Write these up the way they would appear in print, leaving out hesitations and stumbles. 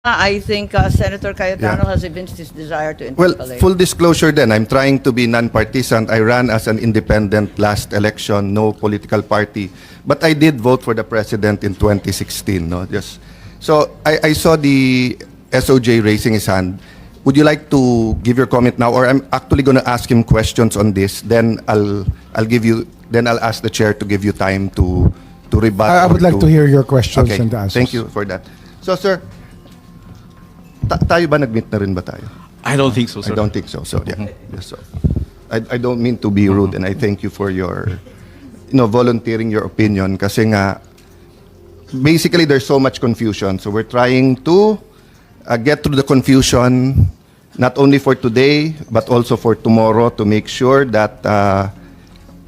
I think Senator Cayetano Yeah. has evinced his desire to Well, interpolate. full disclosure then, I'm trying to be non-partisan. I ran as an independent last election, no political party. But I did vote for the president in 2016. No? So I saw the SOJ raising his hand. Would you like to give your comment now? Or I'm actually going to ask him questions on this. Then I'll ask the chair to give you time to rebut. I would or like to hear your questions Okay, and answers. thank you for that. So sir, tayo ba nag-meet na rin ba tayo? I don't think so, sir. I don't think so. So yeah, yes, so I don't mean to be rude, and I thank you for your, volunteering your opinion. Kasi nga, basically there's so much confusion. So we're trying to get through the confusion, not only for today but also for tomorrow, to make sure that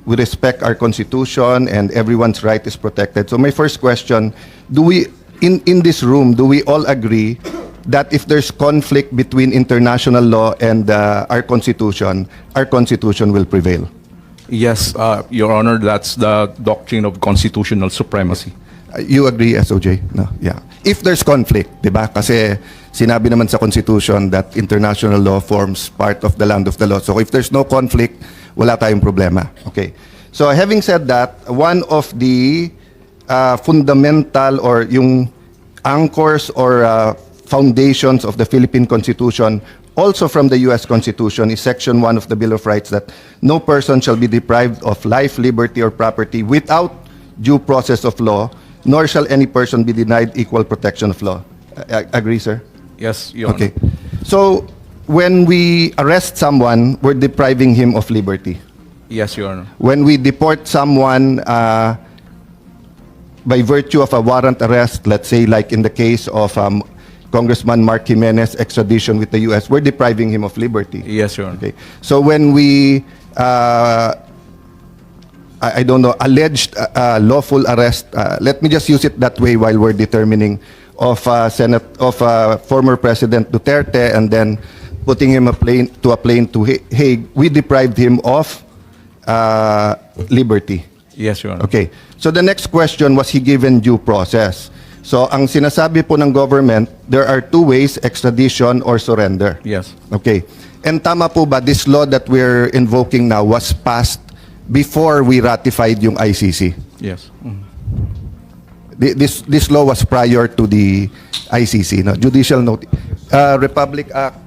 we respect our constitution and everyone's right is protected. So my first question: do we, in this room, do we all agree that if there's conflict between international law and our constitution will prevail? Yes, Your Honor, that's the doctrine of constitutional supremacy. You agree, SOJ? No? Yeah. If there's conflict, di ba? Kasi sinabi naman sa Constitution that international law forms part of the land of the law. So if there's no conflict, wala tayong problema. Okay. So having said that, one of the fundamental or yung anchors or foundations of the Philippine Constitution, also from the U.S. Constitution, is Section 1 of the Bill of Rights, that no person shall be deprived of life, liberty, or property without due process of law, nor shall any person be denied equal protection of law. Agree, sir? Yes, Your Honor. Okay. So, when we arrest someone, we're depriving him of liberty. Yes, Your Honor. When we deport someone by virtue of a warrant arrest, let's say like in the case of Congressman Mark Jimenez extradition with the U.S., we're depriving him of liberty. Yes, Your Honor. Okay. So when we, I don't know, alleged lawful arrest, let me just use it that way while we're determining, of former President Duterte, and then putting him to a plane to Hague, we deprived him of liberty. Yes, Your Honor. Okay. So the next question, was he given due process? So ang sinasabi po ng government, there are two ways: extradition or surrender. Yes. Okay. And tama po ba, this law that we're invoking now was passed before we ratified yung ICC? Yes. This law was prior to the ICC, no? Judicial Notice, Republic Act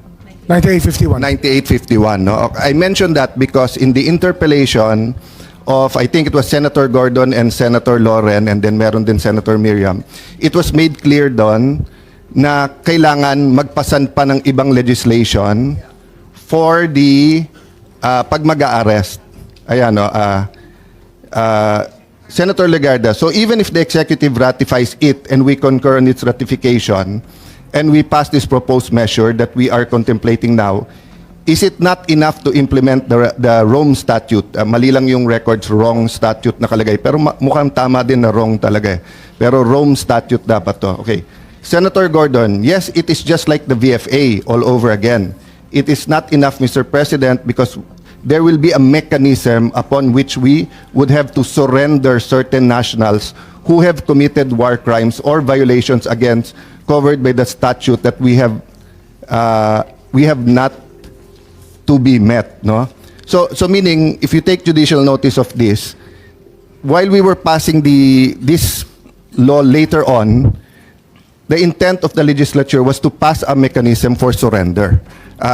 9851. 9851. No? I mentioned that because in the interpellation of, I think it was Senator Gordon and Senator Loren, and then meron din Senator Miriam, it was made clear doon na kailangan magpasan pa ng ibang legislation for the pag mag-a-arrest. Ayan, no? Senator Legarda, so even if the executive ratifies it and we concur on its ratification and we pass this proposed measure that we are contemplating now, is it not enough to implement the Rome Statute? Mali lang yung records, wrong statute nakalagay. Pero mukhang tama din na wrong talaga. Pero Rome Statute dapat to. Okay. Senator Gordon, yes, it is just like the VFA all over again. It is not enough, Mr. President, because there will be a mechanism upon which we would have to surrender certain nationals who have committed war crimes or violations against covered by the statute that we have not to be met, no? So meaning, if you take judicial notice of this, while we were passing this law later on, the intent of the legislature was to pass a mechanism for surrender.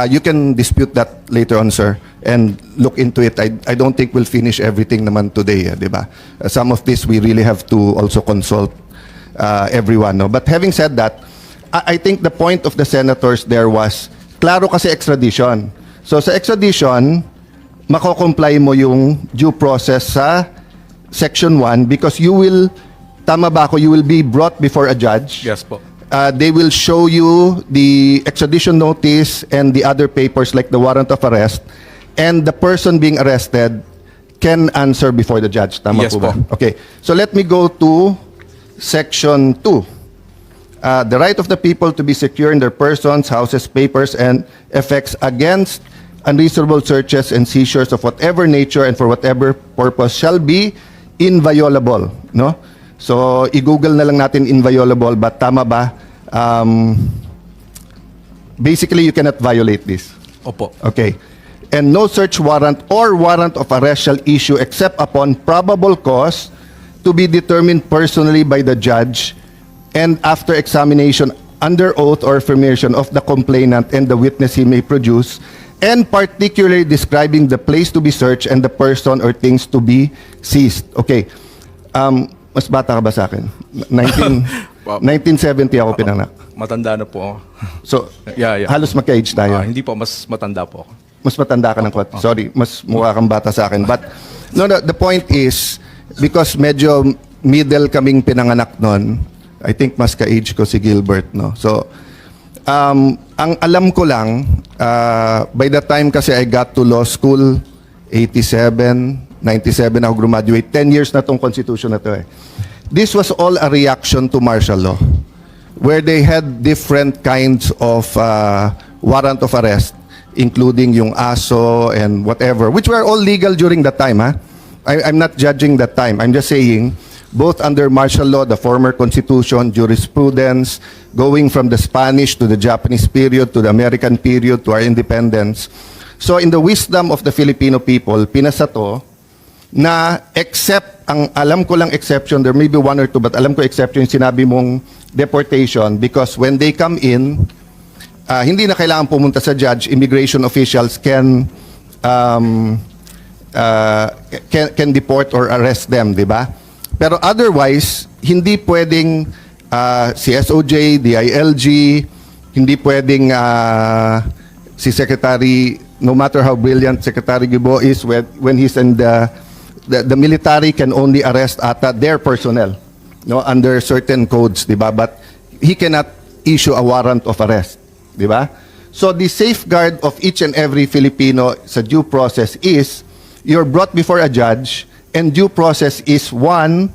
You can dispute that later on, sir, and look into it. I don't think we'll finish everything naman today, di ba? Some of this we really have to also consult everyone, no? But having said that, I think the point of the senators there was, klaro kasi extradition. So sa extradition, mako-comply mo yung due process sa Section 1 because you will, tama ba ako, you will be brought before a judge. Yes po. They will show you the extradition notice and the other papers like the warrant of arrest, and the person being arrested can answer before the judge. Tama Yes po ba? po. Okay. So let me go to Section 2. The right of the people to be secure in their persons, houses, papers, and effects against unreasonable searches and seizures of whatever nature and for whatever purpose shall be inviolable, no? So i-google na lang natin inviolable, but tama ba? basically you cannot violate this. Opo. Okay. And no search warrant or warrant of arrest shall issue except upon probable cause to be determined personally by the judge and after examination under oath or affirmation of the complainant and the witness he may produce, and particularly describing the place to be searched and the person or things to be seized. Okay. Mas bata ka ba sa akin? 1970 ako pinanganak. Matanda na po ako. So, Yeah. halos magka-age tayo. Hindi po, mas matanda po ako. Mas matanda ka ng konti. Sorry, mas mukha kang bata sa akin. But, no, the point is, because medyo middle kaming pinanganak nun, I think mas ka-age ko si Gilbert, no? So, ang alam ko lang, by the time kasi I got to law school, 87, 97 ako graduate, 10 years na tong constitution na to eh. This was all a reaction to martial law, where they had different kinds of warrant of arrest, including yung ASO and whatever, which were all legal during that time. I'm not judging that time. I'm just saying, both under martial law, the former constitution, jurisprudence, going from the Spanish to the Japanese period, to the American period, to our independence. So in the wisdom of the Filipino people, pinasa to na except, ang alam ko lang exception, there may be one or two, but alam ko exception yung sinabi mong deportation, because when they come in, hindi na kailangan pumunta sa judge, immigration officials can deport or arrest them, di ba? Pero otherwise, hindi pwedeng si SOJ, DILG, hindi pwedeng si Secretary, no matter how brilliant Secretary Gibo is, when he's in the military can only arrest ata their personnel, no, under certain codes, di ba? But he cannot issue a warrant of arrest, di ba? So the safeguard of each and every Filipino sa due process is you're brought before a judge, and due process is one,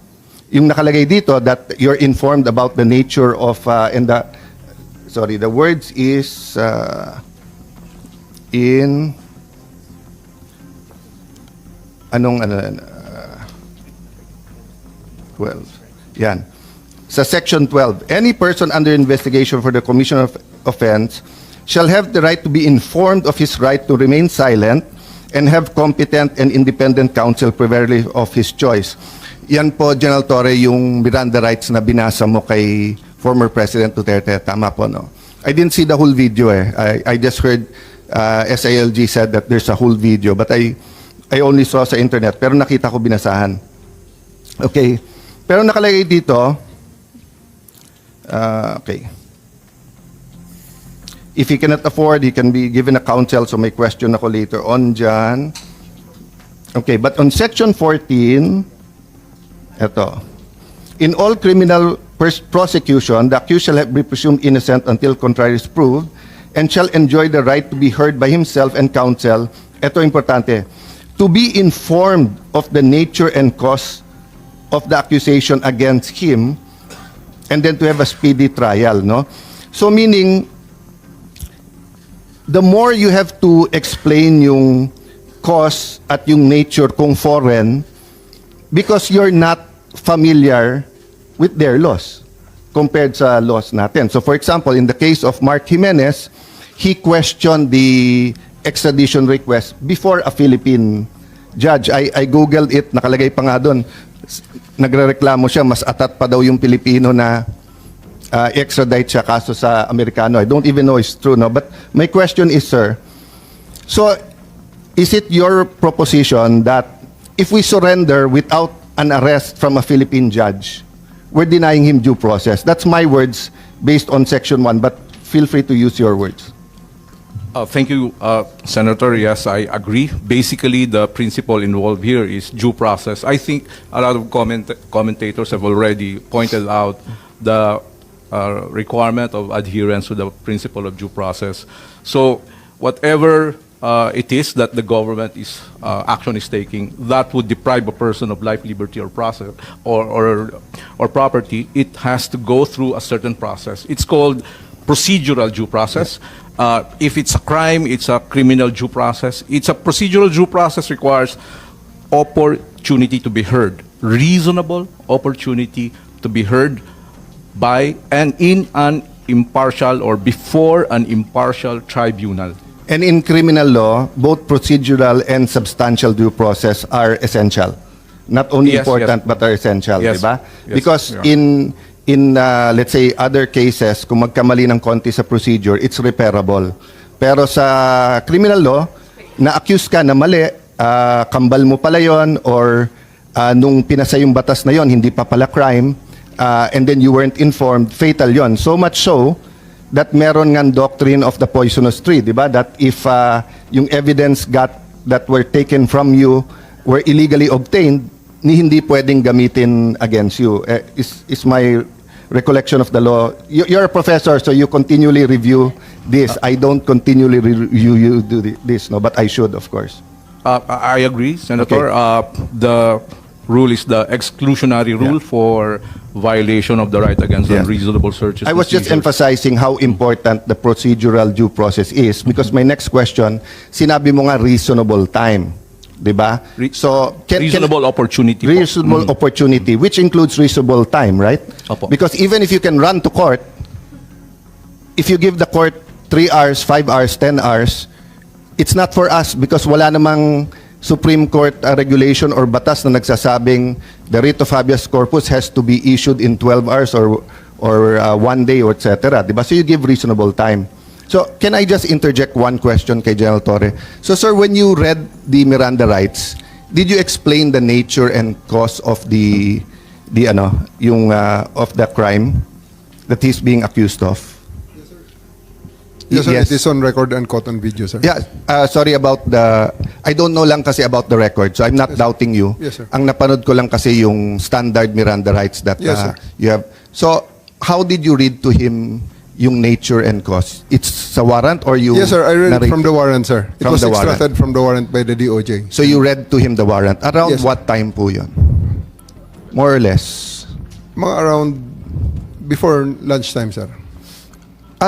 yung nakalagay dito, that you're informed about the nature of and the, sorry, the words is in anong 12. Yan. Sa section 12, any person under investigation for the commission of offense shall have the right to be informed of his right to remain silent and have competent and independent counsel preferably of his choice. Yan po, General Torre, yung Miranda rights na binasa mo kay former President Duterte. Tama po, no? I didn't see the whole video eh. I just heard SILG said that there's a whole video, but I only saw sa internet, pero nakita ko binasahan. Okay. Pero nakalagay dito, okay. If he cannot afford, he can be given a counsel, so may question ako later on dyan. Okay, but on section 14, eto, in all criminal prosecution, the accused shall be presumed innocent until contrary is proved, and shall enjoy the right to be heard by himself and counsel, eto importante, to be informed of the nature and cause of the accusation against him, and then to have a speedy trial, no? So meaning, the more you have to explain yung cause at yung nature kung foreign, because you're not familiar with their laws compared sa laws natin. So for example, in the case of Mark Jimenez, he questioned the extradition request before a Philippine judge. I googled it, nakalagay pa nga doon. Nagrereklamo siya, mas atat pa daw yung Pilipino na extradite siya kaso sa Amerikano. I don't even know it's true, no? But my question is, sir, so is it your proposition that if we surrender without an arrest from a Philippine judge, we're denying him due process? That's my words based on Section 1, but feel free to use your words. Thank you, Senator. Yes, I agree. Basically, the principle involved here is due process. I think a lot of commentators have already pointed out the requirement of adherence to the principle of due process. So, whatever it is that the government is action is taking that would deprive a person of life, liberty, or process or property, it has to go through a certain process. It's called procedural due process. If it's a crime, it's a criminal due process. It's a procedural due process requires opportunity to be heard, reasonable opportunity to be heard by and in an impartial or before an impartial tribunal. And in criminal law, both procedural and substantial due process are essential. Not only Yes, important, yes. but are essential, Yes, di ba? yes, Because yeah. in let's say, other cases, kung magkamali ng konti sa procedure, it's repairable. Pero sa criminal law, na-accuse ka na mali, kambal mo pala yon, or nung pinasa yung batas na yon, hindi pa pala crime, and then you weren't informed, fatal yon. So much so, that meron ngang doctrine of the poisonous tree, di ba? That if yung evidence that were taken from you were illegally obtained, hindi pwedeng gamitin against you. Is my recollection of the law. You're a professor, so you continually review this. I don't continually review you do this, no, but I should, of course. I agree, Senator. Okay. The rule is the exclusionary rule for violation of the right against Yeah. unreasonable searches. I was just and seizures. emphasizing how important the procedural due process is, because my next question, sinabi mo nga reasonable time, di ba? So Reasonable opportunity po. reasonable opportunity, which includes reasonable time, right? Opo. Because even if you can run to court, if you give the court 3 hours, 5 hours, 10 hours, it's not for us because wala namang Supreme Court regulation or batas na nagsasabing the writ of habeas corpus has to be issued in 12 hours or 1 day or etc. Diba? So you give reasonable time. So can I just interject one question kay General Torre? So sir, when you read the Miranda rights, did you explain the nature and cause of the of the crime that he's being accused of? Yes, sir. It is on record and caught on video, sir. Yeah, sorry about I don't know lang kasi about the record, so I'm not doubting you. Yes, sir. Ang napanood ko lang kasi yung standard Miranda rights that Yes, sir. you have. So, how did you read to him yung nature and cause? It's sa warrant or you... Yes, sir. I read narrate- from the warrant, sir. It From was the warrant. extracted from the warrant by the DOJ. So, you read to him the warrant. Around Yes, sir. what time po yun? More or less. Mga around before lunchtime, sir.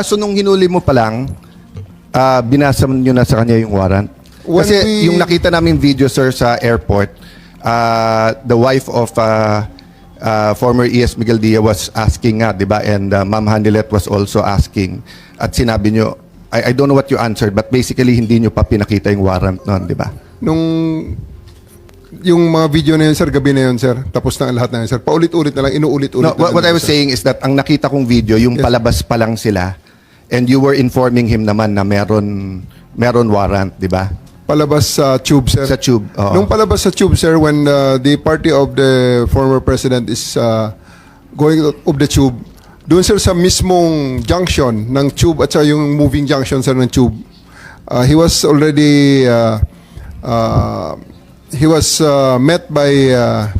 So, nung hinuli mo pa lang, binasa nyo na sa kanya yung warrant? When Kasi we- yung nakita namin video, sir, sa airport, the wife of former ES Miguel Dia was asking nga, di ba? And Ma'am Hanilet was also asking. At sinabi nyo, I don't know what you answered, but basically hindi nyo pa pinakita yung warrant noon, di ba? Nung yung mga video na yun, sir, gabi na yun, sir. Tapos na ang lahat na yun, sir. Paulit-ulit na lang, inuulit-ulit No, na lang what I was sir. saying is that ang nakita kong video, yung Yes. palabas pa lang sila, and you were informing him naman na meron warrant, di ba? Palabas sa tube, sir. Sa tube, oo. Nung palabas sa tube, sir, when the party of the former president is going out of the tube, doon, sir, sa mismong junction ng tube at sa yung moving junction, sir, ng tube, he was already met by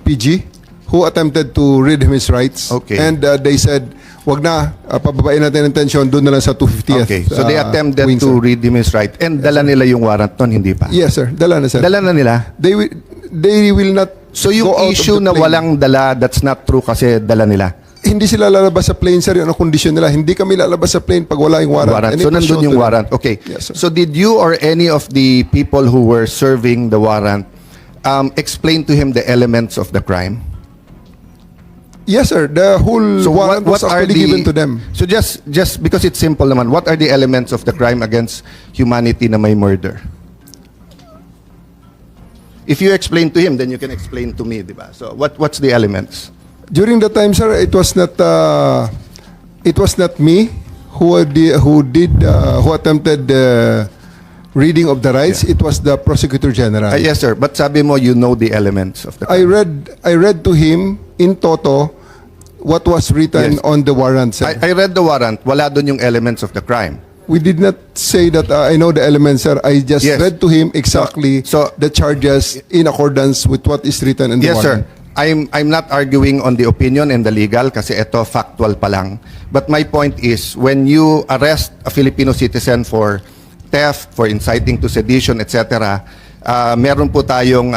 PG, who attempted to read him his rights. Okay. And they said, wag na, pababain natin ang tension, doon na lang sa 250th. Okay, so they attempted wing, to sir. read him his right, and dala nila yung warrant noon, hindi pa? Yes, sir. Dala na, sir. Dala na nila? They will not So go yung out of issue the na plane. walang dala, that's not true kasi dala nila. Hindi sila lalabas sa plane, sir. Yun ang kondisyon nila. Hindi kami lalabas sa plane pag wala yung warrant. And So it was nandun shown yung to them. warrant. Okay. Yes, sir. So did you or any of the people who were serving the warrant explain to him the elements of the crime? Yes, sir. The whole So warrant was actually given to them. So just because it's simple naman, what are the elements of the crime against humanity na may murder? If you explain to him, then you can explain to me, di ba? So what's the elements? During the time, sir, it was not me who attempted the reading of the rights. It was the prosecutor general. Yes, sir. But sabi mo, you know the elements of the I crime. read to him in toto what was written Yes. on the warrant, sir. I read the warrant. Wala dun yung elements of the crime. We did not say that I know the elements, sir. I just Yes. read to him exactly So- the charges in accordance with what is written in the Yes, sir. warrant. I'm not arguing on the opinion and the legal kasi ito factual pa lang. But my point is, when you arrest a Filipino citizen for theft, for inciting to sedition, etc., meron po tayong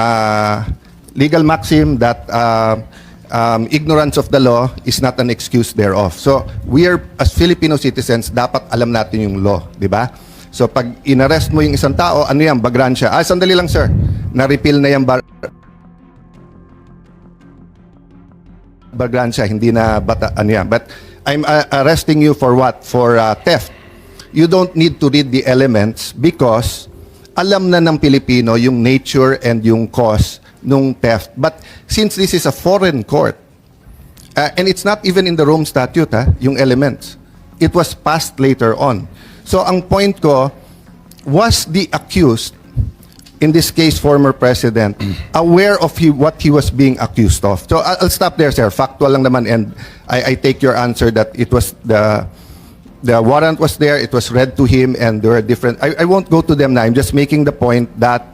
legal maxim that ignorance of the law is not an excuse thereof. So, we are, as Filipino citizens, dapat alam natin yung law, di ba? So, pag inarrest mo yung isang tao, ano yan, bagransya. Sandali lang, sir. Na-repeal na yung bagransya, hindi na bata, ano yan. But I'm arresting you for what? For theft. You don't need to read the elements because alam na ng Pilipino yung nature and yung cause nung theft. But since this is a foreign court, and it's not even in the Rome Statute, yung elements. It was passed later on. So ang point ko, was the accused, in this case former president, aware of what he was being accused of? So I'll stop there, sir. Factual lang naman, and I take your answer that it was the warrant was there, it was read to him, and there are different. I won't go to them now. I'm just making the point that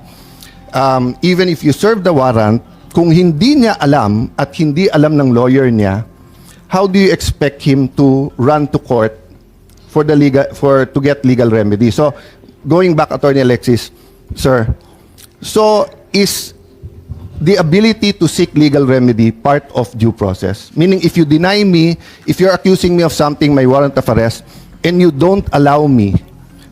even if you serve the warrant, kung hindi niya alam at hindi alam ng lawyer niya, how do you expect him to run to court for to get legal remedy? So going back, Attorney Alexis, sir, so is the ability to seek legal remedy part of due process? Meaning, if you deny me, if you're accusing me of something, my warrant of arrest, and you don't allow me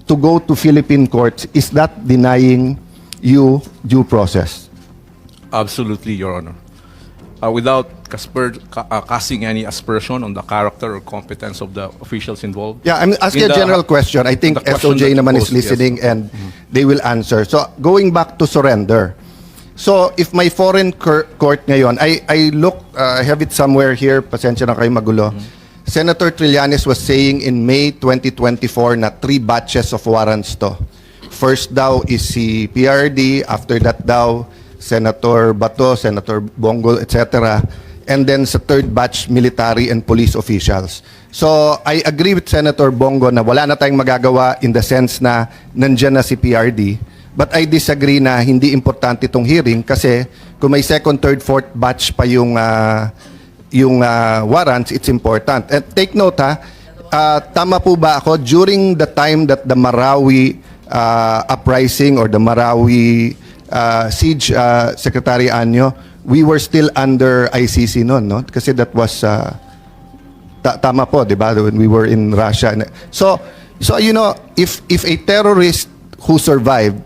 to go to Philippine courts, is that denying you due process? Absolutely, Your Honor. Without casting any aspersion on the character or competence of the officials involved. Yeah, I'm asking a general question. I think the question SOJ that naman you is posed, yes. listening, and they will answer. So going back to surrender. So if my foreign court ngayon, I look, I have it somewhere here, pasensya na kayo magulo. Senator Trillanes was saying in May 2024 na 3 batches of warrants to. First daw is si PRD, after that daw Senator Bato, Senator Bongo, etc. And then sa third batch, military and police officials. So I agree with Senator Bongo na wala na tayong magagawa in the sense na nandyan na si PRD. But I disagree na hindi importante itong hearing kasi kung may second, third, fourth batch pa yung warrants, it's important. And take note tama po ba ako, during the time that the Marawi uprising or the Marawi siege, Secretary Anyo, we were still under ICC noon, no? Kasi that was tama po, di ba? When we were in Russia. So you know, if a terrorist who survived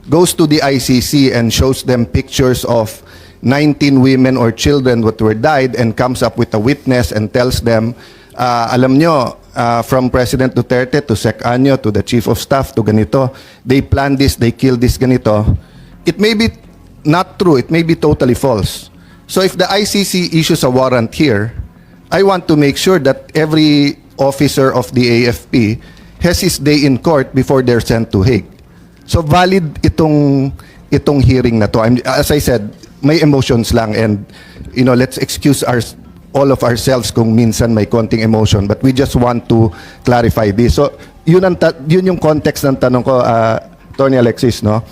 goes to the ICC and shows them pictures of 19 women or children that were died and comes up with a witness and tells them, alam nyo, from President Duterte to Sec Anyo to the Chief of Staff to ganito, they planned this, they killed this ganito. It may be not true, it may be totally false. So if the ICC issues a warrant here, I want to make sure that every officer of the AFP has his day in court before they're sent to Hague. So valid itong hearing na to. As I said, may emotions lang, and you know, let's excuse all of ourselves kung minsan may konting emotion, but we just want to clarify this. So yun yung context ng tanong ko, Tony Alexis, no?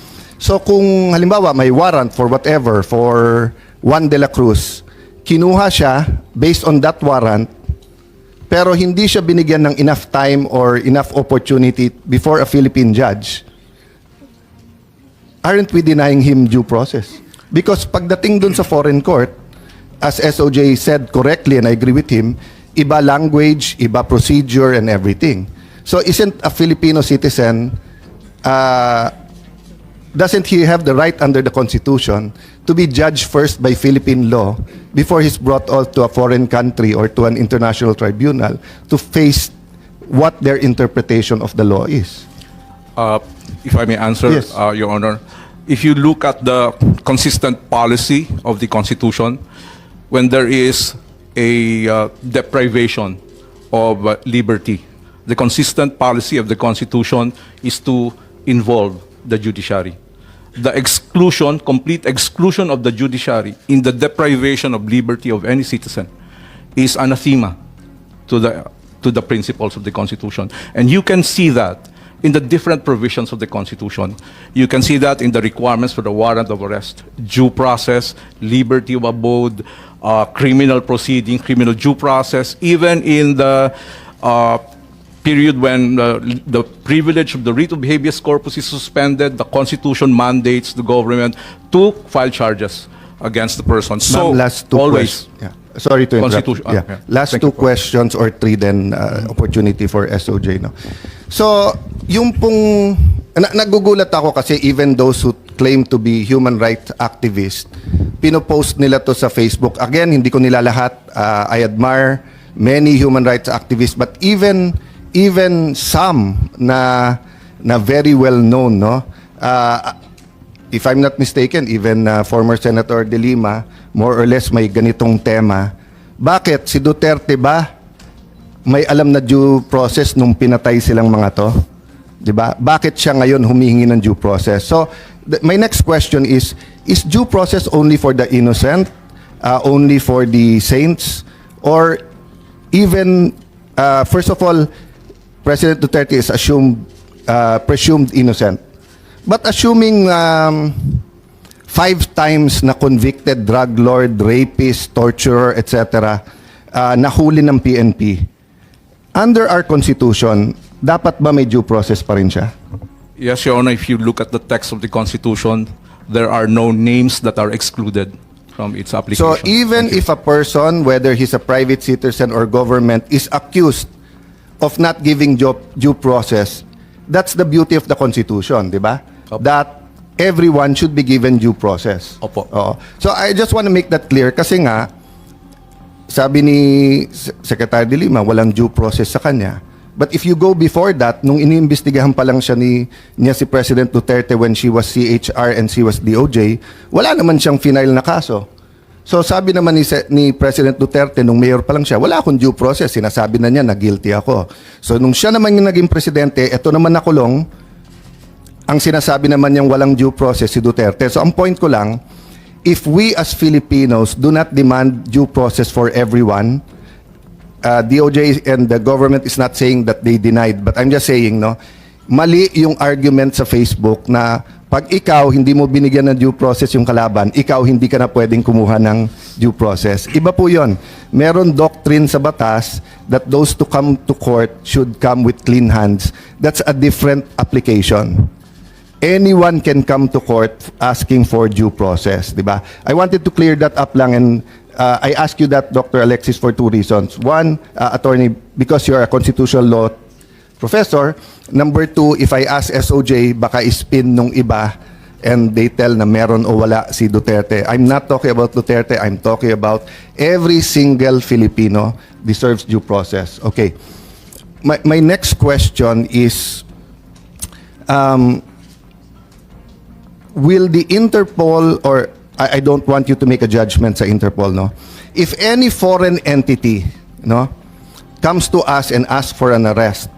So kung halimbawa may warrant for whatever for Juan de la Cruz, kinuha siya based on that warrant, pero hindi siya binigyan ng enough time or enough opportunity before a Philippine judge, aren't we denying him due process? Because pagdating dun sa foreign court, as SOJ said correctly, and I agree with him, iba language, iba procedure, and everything. So isn't a Filipino citizen, doesn't he have the right under the Constitution to be judged first by Philippine law before he's brought out to a foreign country or to an international tribunal to face what their interpretation of the law is? If I may answer, Yes. Your Honor, if you look at the consistent policy of the Constitution, when there is a deprivation of liberty, the consistent policy of the Constitution is to involve the judiciary. The exclusion, complete exclusion of the judiciary in the deprivation of liberty of any citizen is anathema to the principles of the Constitution. And you can see that in the different provisions of the Constitution. You can see that in the requirements for the warrant of arrest, due process, liberty of abode, criminal proceeding, criminal due process, even in the period when the privilege of the writ of habeas corpus is suspended, the Constitution mandates the government to file charges against the person. So, Ma'am, last two always. Yeah. Sorry to interrupt. Constitution. Yeah. Yeah. Last Thank two you po. questions or three, then opportunity for SOJ. No? So, yung pong, nagugulat ako kasi even those who claim to be human rights activists, pinopost nila to sa Facebook. Again, hindi ko nila lahat. I admire many human rights activists, but even some na very well known, no? If I'm not mistaken, even former Senator De Lima, more or less may ganitong tema. Bakit? Si Duterte ba may alam na due process nung pinatay silang mga to? Diba? Bakit siya ngayon humihingi ng due process? So, my next question is due process only for the innocent? Only for the saints? Or even, first of all, President Duterte is presumed innocent. But assuming 5 times na convicted drug lord, rapist, torturer, etc., nahuli ng PNP, under our Constitution, dapat ba may due process pa rin siya? Yes, Your Honor, if you look at the text of the Constitution, there are no names that are excluded from its application. So even if a person, whether he's a private citizen or government, is accused of not giving due process, that's the beauty of the Constitution, di ba? Opo. That everyone should be given due process. Opo. Oo. So I just want to make that clear kasi nga, sabi ni Secretary De Lima, walang due process sa kanya. But if you go before that, nung iniimbestigahan pa lang niya si President Duterte when she was CHR and she was DOJ, wala naman siyang final na kaso. So sabi naman ni President Duterte, nung mayor pa lang siya, wala akong due process. Sinasabi na niya na guilty ako. So nung siya naman yung naging presidente, eto naman nakulong, ang sinasabi naman niyang walang due process si Duterte. So ang point ko lang, if we as Filipinos do not demand due process for everyone, DOJ and the government is not saying that they denied, but I'm just saying, no, mali yung argument sa Facebook na pag ikaw hindi mo binigyan ng due process yung kalaban, ikaw hindi ka na pwedeng kumuha ng due process. Iba po yon. Meron doctrine sa batas that those to come to court should come with clean hands. That's a different application. Anyone can come to court asking for due process, di ba? I wanted to clear that up lang, and I ask you that, Dr. Alexis, for 2 reasons. One, attorney, because you're a constitutional law professor. Number 2, if I ask SOJ, baka ispin nung iba and they tell na meron o wala si Duterte. I'm not talking about Duterte, I'm talking about every single Filipino deserves due process. Okay. My next question is, will the Interpol, or I don't want you to make a judgment sa Interpol, no? If any foreign entity, no, comes to us and asks for an arrest,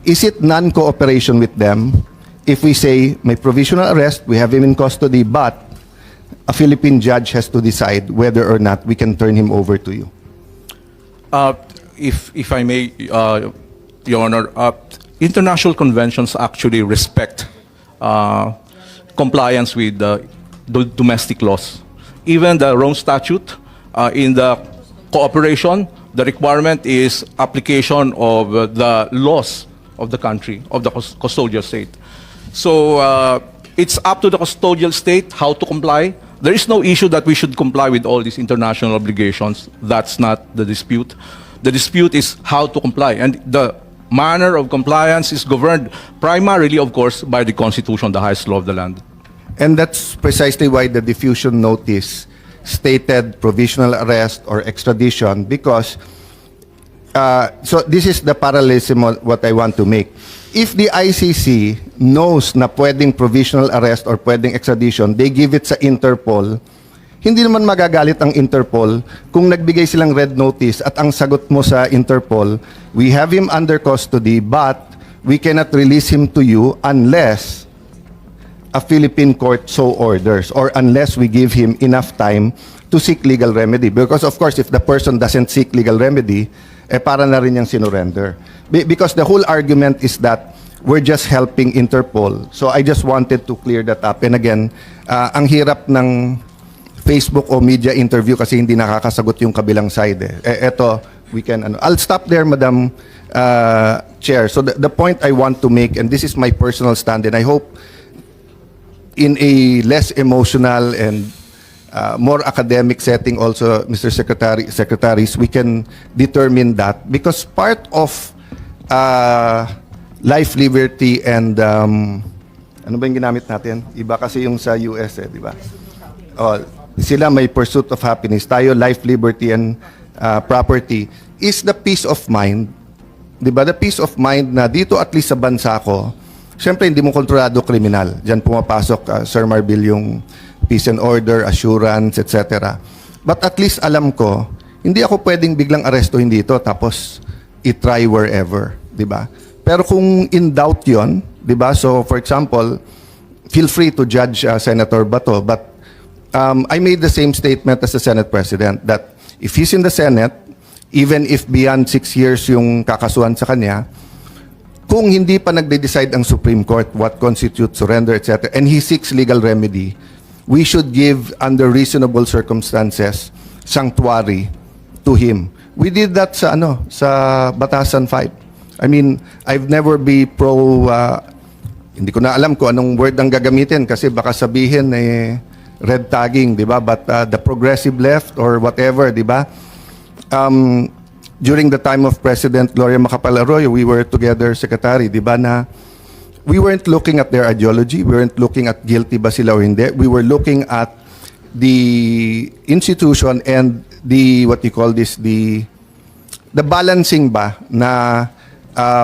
is it non-cooperation with them if we say, may provisional arrest, we have him in custody, but a Philippine judge has to decide whether or not we can turn him over to you? If I may, Your Honor, international conventions actually respect compliance with the domestic laws. Even the Rome Statute, in the cooperation, the requirement is application of the laws of the country, of the custodial state. So it's up to the custodial state how to comply. There is no issue that we should comply with all these international obligations. That's not the dispute. The dispute is how to comply. And the manner of compliance is governed primarily, of course, by the Constitution, the highest law of the land. And that's precisely why the diffusion notice stated provisional arrest or extradition, because so this is the parallelism of what I want to make. If the ICC knows na pwedeng provisional arrest or pwedeng extradition, they give it sa Interpol, hindi naman magagalit ang Interpol kung nagbigay silang red notice at ang sagot mo sa Interpol, we have him under custody but we cannot release him to you unless a Philippine court so orders, or unless we give him enough time to seek legal remedy. Because of course, if the person doesn't seek legal remedy, para na rin yung sinurrender. Because the whole argument is that we're just helping Interpol. So I just wanted to clear that up. And again, ang hirap ng Facebook o media interview kasi hindi nakakasagot yung kabilang side. Eto, we can, I'll stop there, Madam Chair. So the point I want to make, and this is my personal stand, and I hope in a less emotional and more academic setting also, Mr. Secretaries, we can determine that, because part of life, liberty, and ano ba yung ginamit natin? Iba kasi yung sa US, di ba? Sila may pursuit of happiness. Tayo, life, liberty, and property. is the peace of mind. Di ba? The peace of mind na dito at least sa bansa ko, syempre hindi mo kontrolado kriminal. Diyan pumapasok, Sir Marbil, yung peace and order, assurance, etc. But at least alam ko, hindi ako pwedeng biglang arestuhin dito tapos i-try wherever. Di ba? Pero kung in doubt yon, di ba? So for example, feel free to judge Senator Bato, but I made the same statement as the Senate President that if he's in the Senate, even if beyond 6 years yung kakasuhan sa kanya, kung hindi pa nagde-decide ang Supreme Court what constitutes surrender, etc., and he seeks legal remedy, we should give, under reasonable circumstances, sanctuary to him. We did that sa Batasan 5. I mean, I've never be pro, hindi ko na alam kung anong word ang gagamitin kasi baka sabihin red tagging, di ba? But the progressive left or whatever, di ba? During the time of President Gloria Macapagal-Arroyo, we were together, Secretary, di ba, na we weren't looking at their ideology, we weren't looking at guilty ba sila o hindi, we were looking at the institution and the, what you call this, the balancing ba na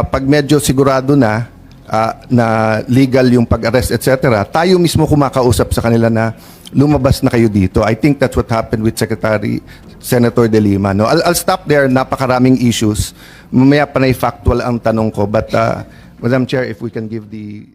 pag medyo sigurado na legal yung pag-arrest, etc., tayo mismo kumakausap sa kanila na lumabas na kayo dito. I think that's what happened with Senator De Lima. No? I'll stop there. Napakaraming issues. Mamaya pa na factual ang tanong ko. But, Madam Chair, if we can give the